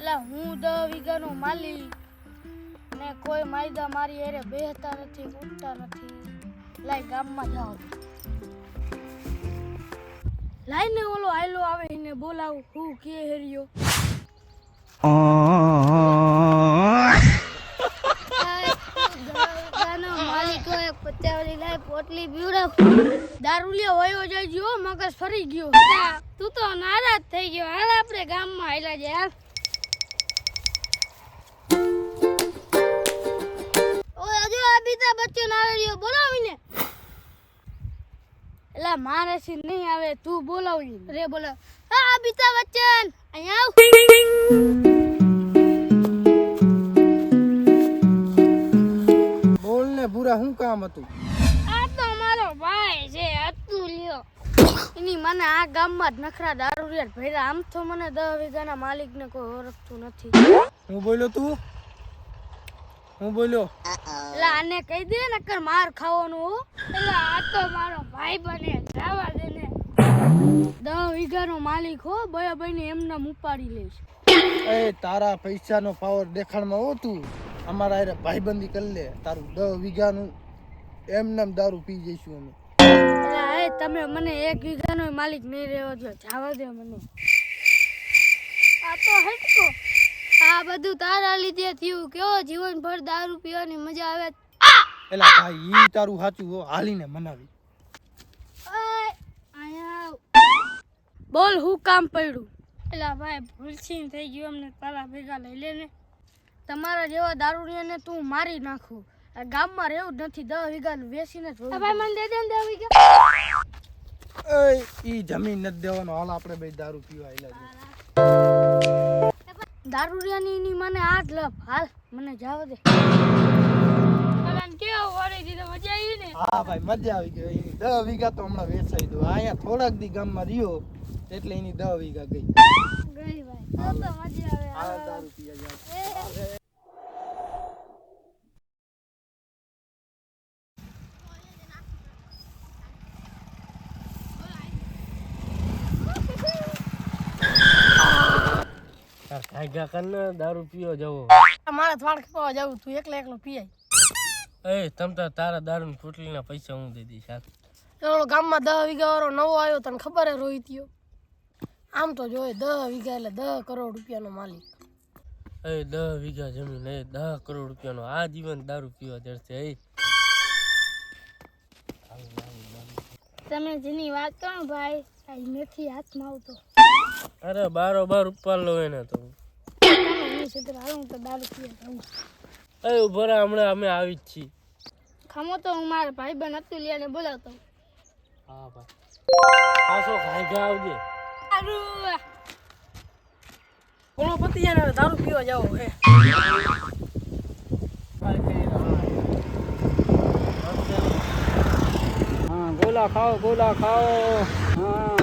એટલે હું 10 વીઘાનો માલી ને કોઈ માયદા મારી હારે બેહતા નથી ઉઠતા નથી. લાય ગામમાં જાઓ. લાઈને ઓલો આયલો આવે એને બોલાવું હું કે હેરિયો. માલિક હોય 50 લાય પોટલી પીવડાવ. દારૂલિયો વયો જાય ગયો મગજ ફરી ગયો. તું તો નારાજ થઈ ગયો. હાલ આપણે ગામમાં હાલ્યા જાય. હાલ ઓય હજુ આ બીજા બચ્ચન આવે રહ્યો બોલાવીને. એલા મારે સી નહીં આવે તું બોલાવી રે. બોલાવ. હા બીજા બચ્ચન અહીંયા આવ. બોલ ને પૂરા શું કામ હતું? આ તો મારો ભાઈ છે અતુલ્યો. એની મને આ ગામમાં જ નખરા દારૂડિયા ભર્યા. આમ તો મને 10 વીઘાના માલિકને કોઈ ઓળખતું નથી. હું બોલ્યો તું? હું બોલ્યો? એટલે આને કહી દે નકર માર ખાવાનું હો. એટલે આ તો મારો ભાઈ બને જવા દે ને. 10 વીઘાનો માલિક હો. બયા ને એમને ઉપાડી લઈશ. એ તારા પૈસાનો પાવર દેખાડમાં હો તું. અમારા હારે ભાઈબંધી કરી લે. તારું 10 વીઘાનું એમનેમ દારૂ પી જઈશું અમે. એટલે તમે મને 1 વીઘાનો માલિક નહીં રહેવો જો. જવા દે મને. આ તો હટકો. આ બધું તારા લીધે થયું. કેવો જીવનભર દારૂ પીવાની મજા આવે. એલા ભાઈ ઈ તારું સાચું હો. હાલીને મનાવી. બોલ હું કામ પડ્યું? એલા ભાઈ ભૂલથી થઈ ગયું. અમને તારા ભેગા લઈ લે ને. તમારા જેવા દારૂડિયાને તું મારી નાખું. આ ગામમાં રહેવું જ નથી. 10 વીઘા વેચીને જ ભાઈ મને દે દે 10 વીઘા. ઈ જમીન નથી દેવાનો. હાલ આપણે બે દારૂ પીવા આયલા છે. દારૂડિયાની ની મને આજ લપ. હાલ મને જાવ દે. કેવો વળી દીધો મજા આવી ને? હા ભાઈ મજા આવી ગઈ. 10 વીઘા તો હમણાં વેચાઈ દો. અહીંયા થોડાક દી ગામમાં રહ્યો એટલે એની 10 વીઘા ગઈ. ગઈ ભાઈ. તો મજા આવે. હાલ દારૂ પીવા જાય. કાયગા કર દારૂ પીવા જવો. મારે થોડ ખાવા જવું. તું એકલો પીય. એ તમ તારા દારૂ ની પોટલીના પૈસા હું દઈ દઈશ. ઓલો ગામમાં 10 વીઘા વાળો નવો આવ્યો તને ખબર હે રોહિત્યો. આમ તો જોયે 10 વીઘા એટલે 10 કરોડ રૂપિયાનો માલિક. એ 10 વીઘા જમીન એ 10 કરોડ રૂપિયાનો આ જીવન દારૂ પીવા જશે. તમે જેની વાત કરો ભાઈ આ નથી હાથમાં આવતો. અરે બારોબાર ઉપર લો એને તો. હું તો દારૂ પીવા જાઉં. એ ઉભો રહે હમણાં અમે આવી જ છીએ. ખમો તો હું મારા ભાઈ બન અતુલિયાને બોલાવતો. હા ભાઈ પાછો કાયગા આવજે. ઓલો પતિયાને દારૂ પીવા જાવ હે. હા ગોલા ખાઓ ગોલા ખાઓ. હા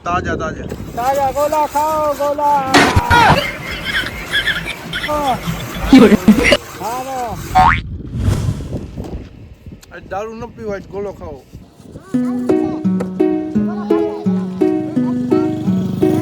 તાજા તાજા ગોલા ખાઓ ગોલા. દારૂ ન પીવાય ગોળો ખાઓ.